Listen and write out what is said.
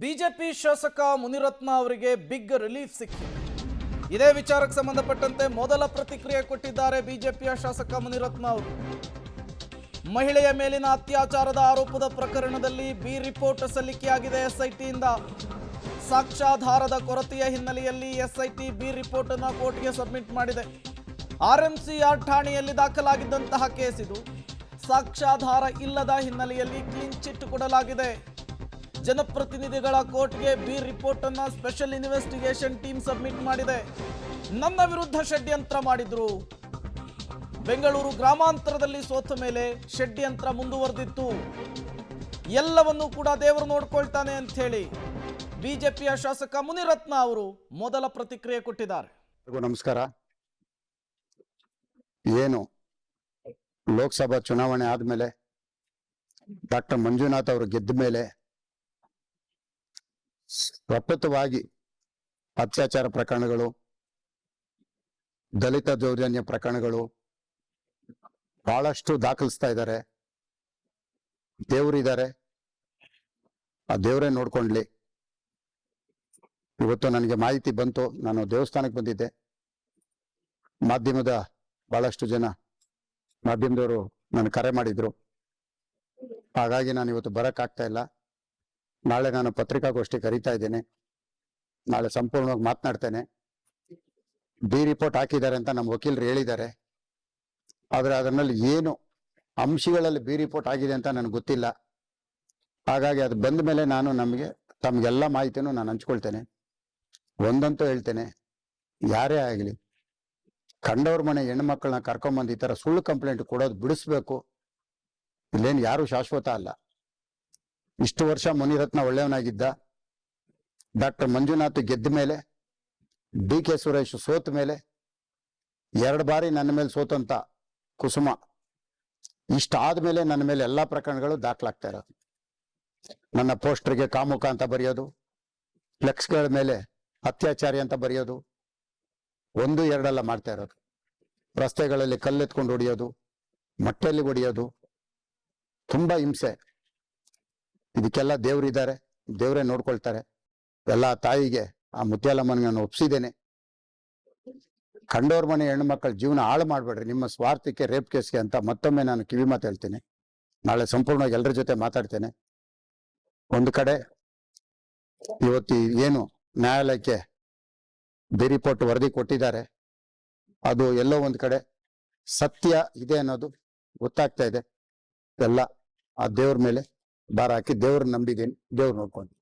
BJP ಶಾಸಕ ಮುನಿರತ್ನ ಅವರಿಗೆ big relief ಸಿಕ್ಕಿದೆ. ಇದೇ ವಿಚಾರಕ್ಕೆ ಸಂಬಂಧಪಟ್ಟಂತೆ ಮೊದಲ ಪ್ರತಿಕ್ರಿಯೆ ಕೊಟ್ಟಿದ್ದಾರೆ ಬಿಜೆಪಿಯ ಶಾಸಕ ಮುನಿರತ್ನ ಅವರು. ಮಹಿಳೆಯ ಮೇಲಿನ ಅತ್ಯಾಚಾರದ ಆರೋಪದ ಪ್ರಕರಣದಲ್ಲಿ ಬಿ ರಿಪೋರ್ಟ್ ಸಲ್ಲಿಕೆಯಾಗಿದೆ ಎಸ್ಐಟಿಯಿಂದ. ಸಾಕ್ಷ್ಯಾಧಾರದ ಕೊರತೆಯ ಹಿನ್ನೆಲೆಯಲ್ಲಿ ಎಸ್ಐಟಿ ಬಿ ರಿಪೋರ್ಟ್ ಅನ್ನು ಕೋರ್ಟ್ಗೆ ಸಬ್ಮಿಟ್ ಮಾಡಿದೆ. ಆರ್ಎಂಸಿಆರ್ ಠಾಣೆಯಲ್ಲಿ ದಾಖಲಾಗಿದ್ದಂತಹ ಕೇಸ್ ಇದು. ಸಾಕ್ಷ್ಯಾಧಾರ ಇಲ್ಲದ ಹಿನ್ನೆಲೆಯಲ್ಲಿ ಕ್ಲೀನ್ ಚಿಟ್ ಕೊಡಲಾಗಿದೆ. ಜನಪ್ರತಿನಿಧಿಗಳ ಕೋರ್ಟ್ಗೆ ಬಿ ರಿಪೋರ್ಟ್ ಅನ್ನು ಸ್ಪೆಷಲ್ ಇನ್ವೆಸ್ಟಿಗೇಷನ್ ಟೀಮ್ ಸಬ್ಮಿಟ್ ಮಾಡಿದೆ. ನನ್ನ ವಿರುದ್ಧ ಷಡ್ಯಂತ್ರ ಮಾಡಿದ್ರು. ಬೆಂಗಳೂರು ಗ್ರಾಮಾಂತರದಲ್ಲಿ ಸೋತ ಮೇಲೆ ಷಡ್ಯಂತ್ರ ಮುಂದುವರೆದಿತ್ತು. ಎಲ್ಲವನ್ನೂ ಕೂಡ ದೇವರು ನೋಡ್ಕೊಳ್ತಾನೆ ಅಂತ ಹೇಳಿ ಬಿಜೆಪಿಯ ಶಾಸಕ ಮುನಿರತ್ನ ಅವರು ಮೊದಲ ಪ್ರತಿಕ್ರಿಯೆ ಕೊಟ್ಟಿದ್ದಾರೆ. ನಮಸ್ಕಾರ. ಏನು ಲೋಕಸಭಾ ಚುನಾವಣೆ ಆದ್ಮೇಲೆ ಡಾಕ್ಟರ್ ಮಂಜುನಾಥ್ ಅವರು ಗೆದ್ದ ಮೇಲೆ ಸತತವಾಗಿ ಅತ್ಯಾಚಾರ ಪ್ರಕರಣಗಳು, ದಲಿತ ದೌರ್ಜನ್ಯ ಪ್ರಕರಣಗಳು ಬಹಳಷ್ಟು ದಾಖಲಿಸ್ತಾ ಇದ್ದಾರೆ. ದೇವರಿದ್ದಾರೆ, ಆ ದೇವರೇ ನೋಡ್ಕೊಂಡ್ಲಿ. ಇವತ್ತು ನನಗೆ ಮಾಹಿತಿ ಬಂತು. ನಾನು ದೇವಸ್ಥಾನಕ್ಕೆ ಬಂದಿದ್ದೆ. ಮಾಧ್ಯಮದ ಬಹಳಷ್ಟು ಜನ ಮಾಧ್ಯಮದವರು ನಾನು ಕರೆ ಮಾಡಿದ್ರು. ಹಾಗಾಗಿ ನಾನು ಇವತ್ತು ಬರಕ್ಕಾಗ್ತಾ ಇಲ್ಲ. ನಾಳೆ ನಾನು ಪತ್ರಿಕಾಗೋಷ್ಠಿ ಕರೀತಾ ಇದ್ದೇನೆ. ನಾಳೆ ಸಂಪೂರ್ಣವಾಗಿ ಮಾತನಾಡ್ತೇನೆ. ಬಿ ರಿಪೋರ್ಟ್ ಹಾಕಿದ್ದಾರೆ ಅಂತ ನಮ್ಮ ವಕೀಲರು ಹೇಳಿದ್ದಾರೆ. ಆದ್ರೆ ಅದರಲ್ಲಿ ಏನು ಅಂಶಗಳಲ್ಲಿ ಬಿ ರಿಪೋರ್ಟ್ ಆಗಿದೆ ಅಂತ ನನಗೆ ಗೊತ್ತಿಲ್ಲ. ಹಾಗಾಗಿ ಅದು ಬಂದ ಮೇಲೆ ನಾನು ತಮ್ಗೆಲ್ಲ ಮಾಹಿತಿನೂ ನಾನು ಹಂಚ್ಕೊಳ್ತೇನೆ. ಒಂದಂತೂ ಹೇಳ್ತೇನೆ, ಯಾರೇ ಆಗಲಿ ಕಂಡವ್ರ ಮನೆ ಹೆಣ್ಮಕ್ಳನ್ನ ಕರ್ಕೊಂಬಂದು ಈ ತರ ಸುಳ್ಳು ಕಂಪ್ಲೇಂಟ್ ಕೊಡೋದು ಬಿಡಿಸ್ಬೇಕು. ಇಲ್ಲೇನು ಯಾರು ಶಾಶ್ವತ ಅಲ್ಲ. ಇಷ್ಟು ವರ್ಷ ಮುನಿರತ್ನ ಒಳ್ಳೆಯವನಾಗಿದ್ದ. ಡಾಕ್ಟರ್ ಮಂಜುನಾಥ್ ಗೆದ್ದ ಮೇಲೆ, ಡಿ ಕೆ ಸುರೇಶ್ ಸೋತ ಮೇಲೆ, 2 ಬಾರಿ ನನ್ನ ಮೇಲೆ ಸೋತಂತ ಕುಸುಮ ಇಷ್ಟಾದ್ಮೇಲೆ ನನ್ನ ಮೇಲೆ ಎಲ್ಲಾ ಪ್ರಕರಣಗಳು ದಾಖಲಾಗ್ತಾ ಇರೋದು. ನನ್ನ ಪೋಸ್ಟರ್ಗೆ ಕಾಮುಕ ಅಂತ ಬರೆಯೋದು, ಫ್ಲೆಕ್ಸ್ಗಳ ಮೇಲೆ ಅತ್ಯಾಚಾರಿ ಅಂತ ಬರೆಯೋದು, 1-2 ಮಾಡ್ತಾ ಇರೋದು. ರಸ್ತೆಗಳಲ್ಲಿ ಕಲ್ಲೆತ್ಕೊಂಡು ಹೊಡಿಯೋದು, ಮಟ್ಟೆಯಲ್ಲಿ ಹೊಡಿಯೋದು, ತುಂಬಾ ಹಿಂಸೆ. ಇದಕ್ಕೆಲ್ಲ ದೇವರಿದ್ದಾರೆ, ದೇವರೇ ನೋಡ್ಕೊಳ್ತಾರೆ. ಎಲ್ಲ ತಾಯಿಗೆ ಆ ಮುತ್ಯಾಲಮ್ಮನಿಗೆ ನಾನು ಒಪ್ಸಿದ್ದೇನೆ. ಕಂಡೋರ್ ಮನೆ ಹೆಣ್ಣು ಮಕ್ಕಳ ಜೀವನ ಹಾಳು ಮಾಡ್ಬೇಡ್ರಿ ನಿಮ್ಮ ಸ್ವಾರ್ಥಕ್ಕೆ, ರೇಪ್ ಕೇಸ್ಗೆ ಅಂತ ಮತ್ತೊಮ್ಮೆ ನಾನು ಕಿವಿ ಮಾತು ಹೇಳ್ತೇನೆ. ನಾಳೆ ಸಂಪೂರ್ಣವಾಗಿ ಎಲ್ಲರ ಜೊತೆ ಮಾತಾಡ್ತೇನೆ. ಒಂದು ಕಡೆ ಇವತ್ತು ಏನು ನ್ಯಾಯಾಲಯಕ್ಕೆ ಬಿ ರಿಪೋರ್ಟ್ ವರದಿ ಕೊಟ್ಟಿದ್ದಾರೆ, ಅದು ಎಲ್ಲೋ ಒಂದು ಕಡೆ ಸತ್ಯ ಇದೆ ಅನ್ನೋದು ಗೊತ್ತಾಗ್ತಾ ಇದೆ. ಎಲ್ಲ ಆ ದೇವ್ರ ಮೇಲೆ ಭಾರ ಹಾಕಿ ದೇವ್ರನ್ನ ನಂಬಿದ್ದೀನಿ. ದೇವ್ರು ನೋಡ್ಕೊಂಡು